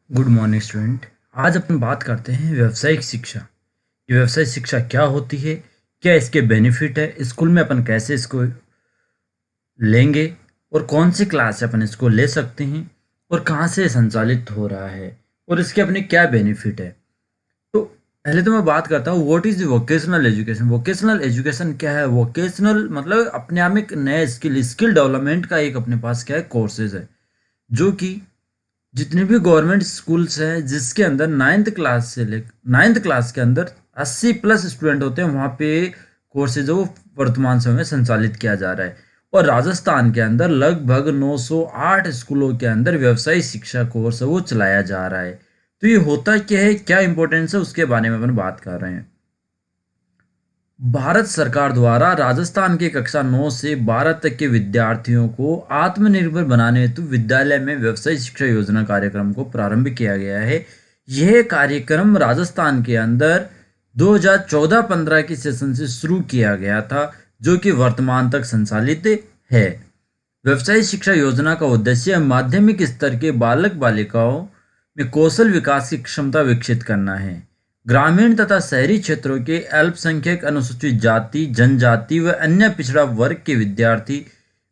Good morning student. आज अपन बात करते हैं व्यावसायिक शिक्षा। ये व्यावसायिक शिक्षा क्या होती है, क्या इसके बेनिफिट है, स्कूल में अपन कैसे इसको लेंगे और कौन सी क्लास से अपन इसको ले सकते हैं और कहाँ से संचालित हो रहा है और इसके अपने क्या बेनिफिट है। तो पहले तो मैं बात करता हूँ what is vocational education. Vocational education क्या है? वोकेशनल मतलब अपने आप में एक नया स्किल डेवलपमेंट का एक अपने पास क्या है कोर्सेज है, जो कि जितने भी गवर्नमेंट स्कूल्स हैं जिसके अंदर नाइन्थ क्लास के अंदर 80+ स्टूडेंट होते हैं, वहाँ पे कोर्सेज वो वर्तमान समय में संचालित किया जा रहा है। और राजस्थान के अंदर लगभग 908 स्कूलों के अंदर व्यवसायिक शिक्षा कोर्स है वो चलाया जा रहा है। तो ये होता क्या है, क्या इंपॉर्टेंस है, उसके बारे में अपन बात कर रहे हैं। भारत सरकार द्वारा राजस्थान के कक्षा 9 से 12 तक के विद्यार्थियों को आत्मनिर्भर बनाने हेतु विद्यालय में व्यवसायिक शिक्षा योजना कार्यक्रम को प्रारंभ किया गया है। यह कार्यक्रम राजस्थान के अंदर 2014-15 की सेशन से शुरू किया गया था, जो कि वर्तमान तक संचालित है। व्यवसायिक शिक्षा योजना का उद्देश्य माध्यमिक स्तर के बालक बालिकाओं में कौशल विकास की क्षमता विकसित करना है। ग्रामीण तथा शहरी क्षेत्रों के अल्पसंख्यक, अनुसूचित जाति, जनजाति व अन्य पिछड़ा वर्ग के विद्यार्थी,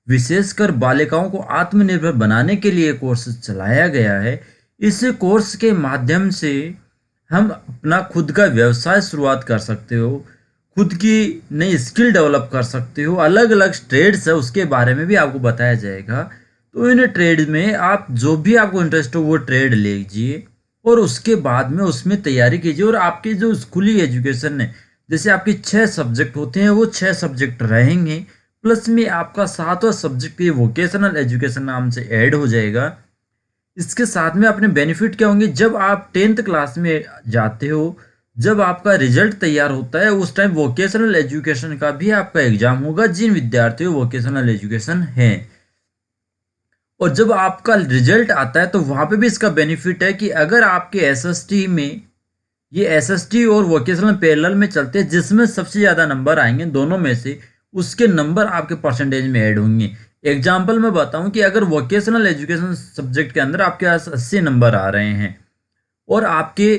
विशेषकर बालिकाओं को आत्मनिर्भर बनाने के लिए कोर्स चलाया गया है। इस कोर्स के माध्यम से हम अपना खुद का व्यवसाय शुरुआत कर सकते हो, खुद की नई स्किल डेवलप कर सकते हो। अलग अलग ट्रेड्स है उसके बारे में भी आपको बताया जाएगा। तो इन ट्रेड में आप जो भी आपको इंटरेस्ट हो वो ट्रेड लीजिए और उसके बाद में उसमें तैयारी कीजिए। और आपकी जो स्कूली एजुकेशन है, जैसे आपके 6 सब्जेक्ट होते हैं वो 6 सब्जेक्ट रहेंगे, प्लस में आपका 7वां सब्जेक्ट ये वोकेशनल एजुकेशन नाम से ऐड हो जाएगा। इसके साथ में अपने बेनिफिट क्या होंगे, जब आप 10th क्लास में जाते हो, जब आपका रिजल्ट तैयार होता है उस टाइम वोकेशनल एजुकेशन का भी आपका एग्जाम होगा जिन विद्यार्थियों वोकेशनल एजुकेशन है। और जब आपका रिजल्ट आता है तो वहां पे भी इसका बेनिफिट है कि अगर आपके एसएसटी में, ये एसएसटी और वोकेशनल पैरेलल में चलते हैं, जिसमें सबसे ज़्यादा नंबर आएंगे दोनों में से उसके नंबर आपके परसेंटेज में ऐड होंगे। एग्जाम्पल मैं बताऊं कि अगर वोकेशनल एजुकेशन सब्जेक्ट के अंदर आपके पास 80 नंबर आ रहे हैं और आपके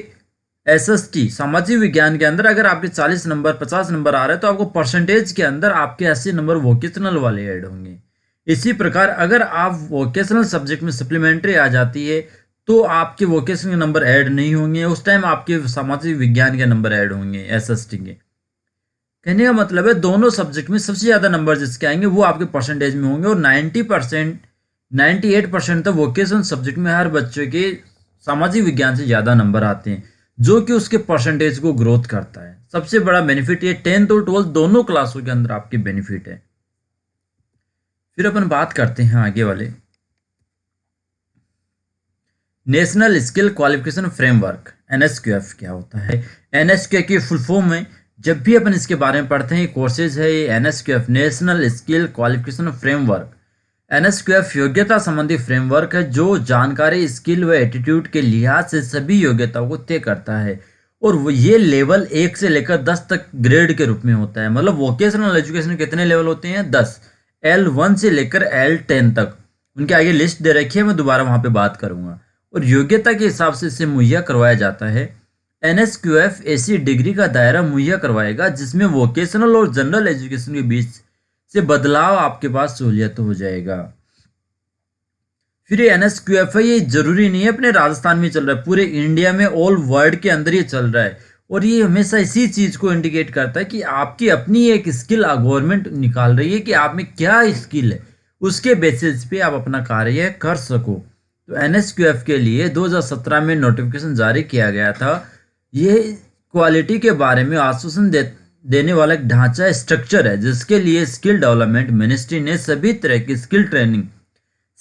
एसएसटी सामाजिक विज्ञान के अंदर अगर आपके 40 नंबर 50 नंबर आ रहे हैं, तो आपको परसेंटेज के अंदर आपके 80 नंबर वोकेशनल वाले ऐड होंगे। इसी प्रकार अगर आप वोकेशनल सब्जेक्ट में सप्लीमेंट्री आ जाती है तो आपके वोकेशनल के नंबर ऐड नहीं होंगे, उस टाइम आपके सामाजिक विज्ञान के नंबर ऐड होंगे एसएसटी के। कहने का मतलब है दोनों सब्जेक्ट में सबसे ज़्यादा नंबर जिसके आएंगे वो आपके परसेंटेज में होंगे। और 90% 98% तक वोकेशनल सब्जेक्ट में हर बच्चे के सामाजिक विज्ञान से ज़्यादा नंबर आते हैं, जो कि उसके परसेंटेज को ग्रोथ करता है। सबसे बड़ा बेनिफिट ये 10th और 12th दोनों क्लासों के अंदर आपके बेनिफिट है। फिर अपन बात करते हैं आगे वाले, national skill qualification framework NSQF क्या होता है। एनएसक्यूएफ की फुल फॉर्म में जब भी अपन इसके बारे में पढ़ते हैं, कोर्सेज है ये NSQF national skill qualification framework. NSQF योग्यता संबंधी फ्रेमवर्क है जो जानकारी, स्किल व एटीट्यूड के लिहाज से सभी योग्यताओं को तय करता है। और ये लेवल 1 से लेकर 10 तक ग्रेड के रूप में होता है। मतलब वोकेशनल एजुकेशन कितने लेवल होते हैं? 10। L1 से लेकर L10 तक उनके आगे लिस्ट दे रखी है, मैं दोबारा वहां पे बात करूंगा। और योग्यता के हिसाब से इसे मुहैया करवाया जाता है। एनएसक्यूएफ ऐसी डिग्री का दायरा मुहैया करवाएगा जिसमें वोकेशनल और जनरल एजुकेशन के बीच से बदलाव आपके पास सहूलियत हो जाएगा। फिर ये एनएसक्यूएफ है, ये जरूरी नहीं है अपने राजस्थान में चल रहा है, पूरे इंडिया में ऑल वर्ल्ड के अंदर ये चल रहा है। और ये हमेशा इसी चीज को इंडिकेट करता है कि आपकी अपनी एक स्किल गवर्नमेंट निकाल रही है कि आप में क्या स्किल है, उसके बेसिस पे आप अपना कार्य कर सको। तो एनएसक्यूएफ के लिए 2017 में नोटिफिकेशन जारी किया गया था। ये क्वालिटी के बारे में आश्वासन देने वाला एक ढांचा स्ट्रक्चर है, जिसके लिए स्किल डेवलपमेंट मिनिस्ट्री ने सभी तरह की स्किल ट्रेनिंग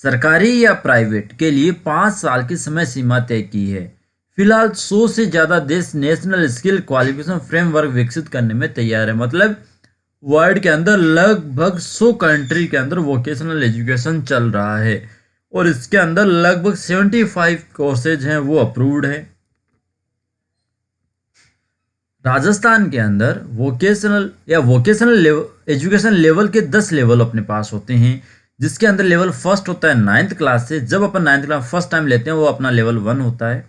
सरकारी या प्राइवेट के लिए 5 साल की समय सीमा तय की है। फिलहाल 100 से ज़्यादा देश नेशनल स्किल क्वालिफिकेशन फ्रेमवर्क विकसित करने में तैयार है। मतलब वर्ल्ड के अंदर लगभग 100 कंट्री के अंदर वोकेशनल एजुकेशन चल रहा है और इसके अंदर लगभग 75 कोर्सेज हैं वो अप्रूव्ड है। राजस्थान के अंदर वोकेशनल एजुकेशन लेवल के 10 लेवल अपने पास होते हैं, जिसके अंदर लेवल फर्स्ट होता है 9th क्लास से। जब अपन 9th क्लास फर्स्ट टाइम लेते हैं वो अपना लेवल 1 होता है।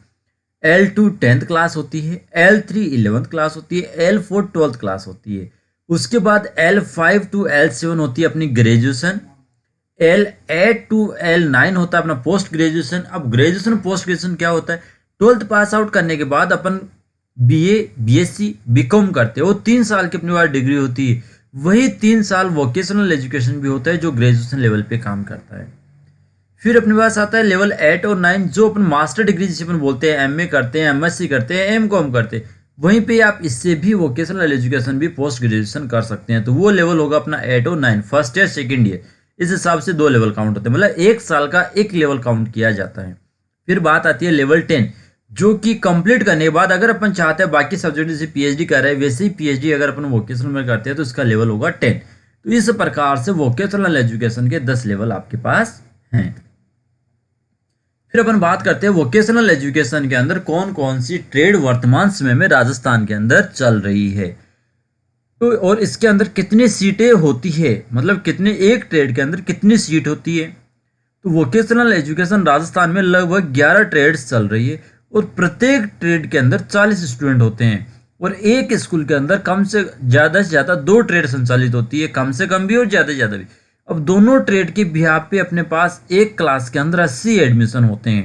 L2 10th क्लास होती है, L3 11th क्लास होती है, L4 12th क्लास होती है। उसके बाद L5 टू L7 होती है अपनी ग्रेजुएशन, L8 टू L9 होता है अपना पोस्ट ग्रेजुएशन। अब ग्रेजुएशन पोस्ट ग्रेजुएशन क्या होता है, 12th पास आउट करने के बाद अपन BA BSc BCom करते हैं, वो 3 साल की अपनी बार डिग्री होती है। वही 3 साल वोकेशनल एजुकेशन भी होता है जो ग्रेजुएशन लेवल पे काम करता है। फिर अपने पास आता है लेवल 8 और 9 जो अपन मास्टर डिग्री जिसे अपन बोलते हैं, MA करते हैं, MSc करते हैं, MCom करते हैं। वहीं पे आप इससे भी वोकेशनल एजुकेशन भी पोस्ट ग्रेजुएशन कर सकते हैं। तो वो लेवल होगा अपना 8 और 9, फर्स्ट ईयर सेकेंड ईयर। इस हिसाब से 2 लेवल काउंट होते हैं, मतलब 1 साल का 1 लेवल काउंट किया जाता है। फिर बात आती है लेवल 10 जो कि कंप्लीट करने के बाद अगर अपन चाहते हैं बाकी सब्जेक्ट जैसे PhD कर रहे हैं वैसे ही PhD अगर अपन वोकेशनल में करते हैं तो इसका लेवल होगा 10। तो इस प्रकार से वोकेशनल एजुकेशन के 10 लेवल आपके पास हैं। फिर अपन बात करते हैं वोकेशनल एजुकेशन के अंदर कौन कौन सी ट्रेड वर्तमान समय में राजस्थान के अंदर चल रही है, तो और इसके अंदर कितनी सीटें होती है, मतलब कितने एक ट्रेड के अंदर कितनी सीट होती है। तो वोकेशनल एजुकेशन राजस्थान में लगभग 11 ट्रेड्स चल रही है और प्रत्येक ट्रेड के अंदर 40 स्टूडेंट होते हैं और एक स्कूल के अंदर कम से ज़्यादा 2 ट्रेड संचालित होती है, कम से कम भी और ज़्यादा से ज़्यादा भी। अब दोनों ट्रेड के बिहाफ पे अपने पास एक क्लास के अंदर 80 एडमिशन होते हैं,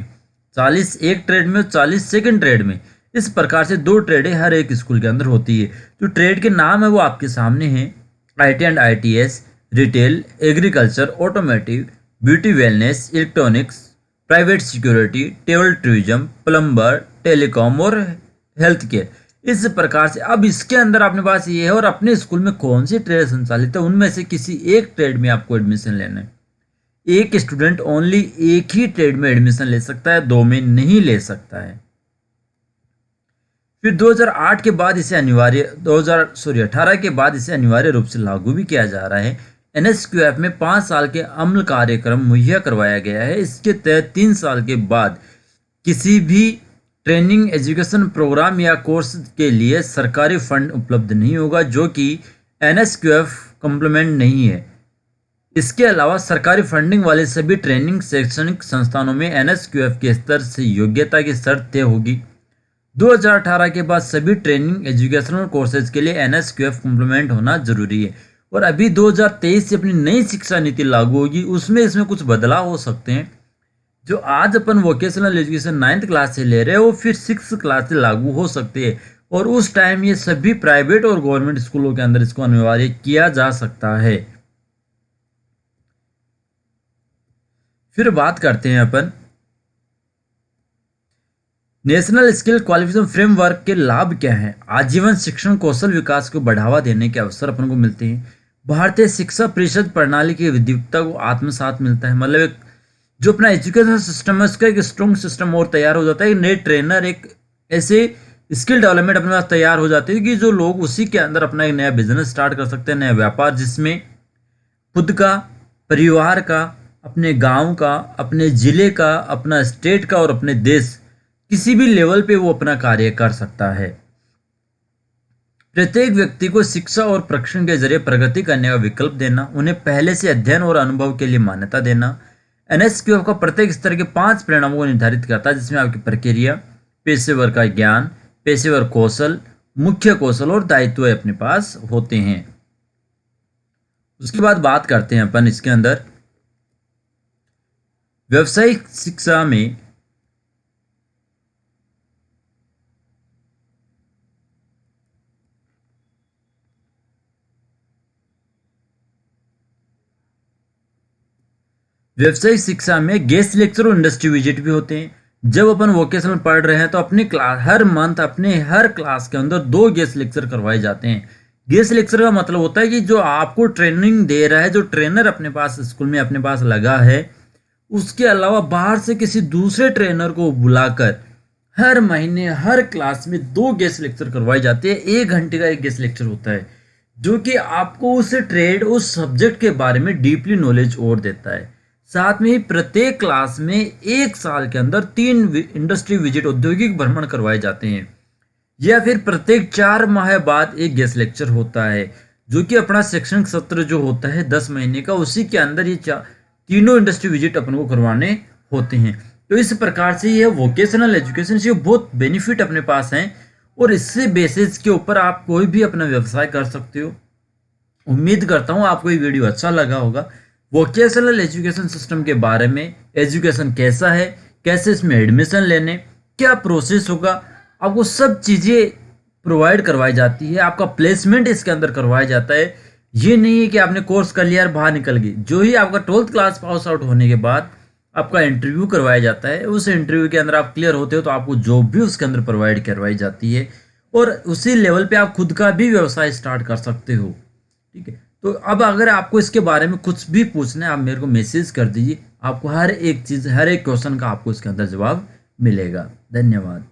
40 एक ट्रेड में और 40 सेकेंड ट्रेड में। इस प्रकार से 2 ट्रेडें हर एक स्कूल के अंदर होती है। जो ट्रेड के नाम है वो आपके सामने हैं, IT and ITS, retail, agriculture, automotive, beauty wellness, electronics, private security, travel tourism, plumber, telecom और हेल्थ केयर। इस प्रकार से अब इसके अंदर अपने पास ये है और अपने स्कूल में कौन सी ट्रेड संचालित है उनमें से किसी एक ट्रेड में आपको एडमिशन लेना है। एक स्टूडेंट ओनली एक ही ट्रेड में एडमिशन ले सकता है, 2 में नहीं ले सकता है। फिर 2008 के बाद इसे अनिवार्य 18 के बाद इसे अनिवार्य रूप से लागू भी किया जा रहा है। NSQF में 5 साल के अमल कार्यक्रम मुहैया करवाया गया है। इसके तहत 3 साल के बाद किसी भी ट्रेनिंग एजुकेशन प्रोग्राम या कोर्स के लिए सरकारी फंड उपलब्ध नहीं होगा जो कि NSQF कम्प्लीमेंट नहीं है। इसके अलावा सरकारी फंडिंग वाले सभी ट्रेनिंग शैक्षणिक संस्थानों में NSQF के स्तर से योग्यता की शर्त तय होगी। 2018 के बाद सभी ट्रेनिंग एजुकेशनल कोर्सेज के लिए NSQF कम्प्लीमेंट होना जरूरी है और अभी 2023 से अपनी नई शिक्षा नीति लागू होगी, उसमें इसमें कुछ बदलाव हो सकते हैं। जो आज अपन वोकेशनल एजुकेशन 9th क्लास से ले रहे हैं वो फिर 6th क्लास से लागू हो सकते हैं और उस टाइम ये सभी प्राइवेट और गवर्नमेंट स्कूलों के अंदर इसको अनिवार्य किया जा सकता है। फिर बात करते हैं अपन नेशनल स्किल क्वालिफिकेशन फ्रेमवर्क के लाभ क्या हैं। आजीवन शिक्षण कौशल विकास को बढ़ावा देने के अवसर अपन को मिलते हैं। भारतीय शिक्षा परिषद प्रणाली की विद्युत्ता को आत्मसात मिलता है, मतलब एक जो अपना एजुकेशन सिस्टम है उसका एक स्ट्रॉन्ग सिस्टम और तैयार हो जाता है। नए ट्रेनर एक ऐसे स्किल डेवलपमेंट अपने पास तैयार हो जाती है कि जो लोग उसी के अंदर अपना एक नया बिजनेस स्टार्ट कर सकते हैं, नया व्यापार, जिसमें खुद का, परिवार का, अपने गांव का, अपने जिले का, अपना स्टेट का और अपने देश किसी भी लेवल पे वो अपना कार्य कर सकता है। प्रत्येक व्यक्ति को शिक्षा और प्रशिक्षण के जरिए प्रगति करने का विकल्प देना, उन्हें पहले से अध्ययन और अनुभव के लिए मान्यता देना। NSQF का प्रत्येक स्तर के 5 परिणामों को निर्धारित करता है जिसमें आपकी प्रक्रिया, पेशेवर का ज्ञान, पेशेवर कौशल, मुख्य कौशल और दायित्व अपने पास होते हैं। उसके बाद बात करते हैं अपन इसके अंदर व्यावसायिक शिक्षा में व्यावसायिक शिक्षा में गेस्ट लेक्चर और इंडस्ट्री विजिट भी होते हैं। जब अपन वोकेशनल पढ़ रहे हैं तो अपनी क्लास हर मंथ अपने हर क्लास के अंदर 2 गेस्ट लेक्चर करवाए जाते हैं। गेस्ट लेक्चर का मतलब होता है कि जो आपको ट्रेनिंग दे रहा है, जो ट्रेनर अपने पास स्कूल में अपने पास लगा है, उसके अलावा बाहर से किसी दूसरे ट्रेनर को बुलाकर हर महीने हर क्लास में 2 गेस्ट लेक्चर करवाए जाते हैं। 1 घंटे का एक गेस्ट लेक्चर होता है जो कि आपको उस ट्रेड, उस सब्जेक्ट के बारे में डीपली नॉलेज और देता है। साथ में ही प्रत्येक क्लास में 1 साल के अंदर 3 इंडस्ट्री विजिट, औद्योगिक भ्रमण करवाए जाते हैं, या फिर प्रत्येक 4 माह बाद एक गेस्ट लेक्चर होता है जो कि अपना शैक्षणिक सत्र जो होता है 10 महीने का, उसी के अंदर ये तीनों इंडस्ट्री विजिट अपन को करवाने होते हैं। तो इस प्रकार से ये वोकेशनल एजुकेशन से बहुत बेनिफिट अपने पास हैं और इससे बेसिस के ऊपर आप कोई भी अपना व्यवसाय कर सकते हो। उम्मीद करता हूँ आपको ये वीडियो अच्छा लगा होगा। वोकेशनल एजुकेशन सिस्टम के बारे में, एजुकेशन कैसा है, कैसे इसमें एडमिशन लेने, क्या प्रोसेस होगा, आपको सब चीज़ें प्रोवाइड करवाई जाती है। आपका प्लेसमेंट इसके अंदर करवाया जाता है। ये नहीं है कि आपने कोर्स कर लिया और बाहर निकल गए। जो ही आपका 12th क्लास पास आउट होने के बाद आपका इंटरव्यू करवाया जाता है, उस इंटरव्यू के अंदर आप क्लियर होते हो तो आपको जॉब भी उसके अंदर प्रोवाइड करवाई जाती है और उसी लेवल पे आप खुद का भी व्यवसाय स्टार्ट कर सकते हो। ठीक है, तो अब अगर आपको इसके बारे में कुछ भी पूछना है, आप मेरे को मैसेज कर दीजिए। आपको हर एक चीज़, हर एक क्वेश्चन का आपको इसके अंदर जवाब मिलेगा। धन्यवाद।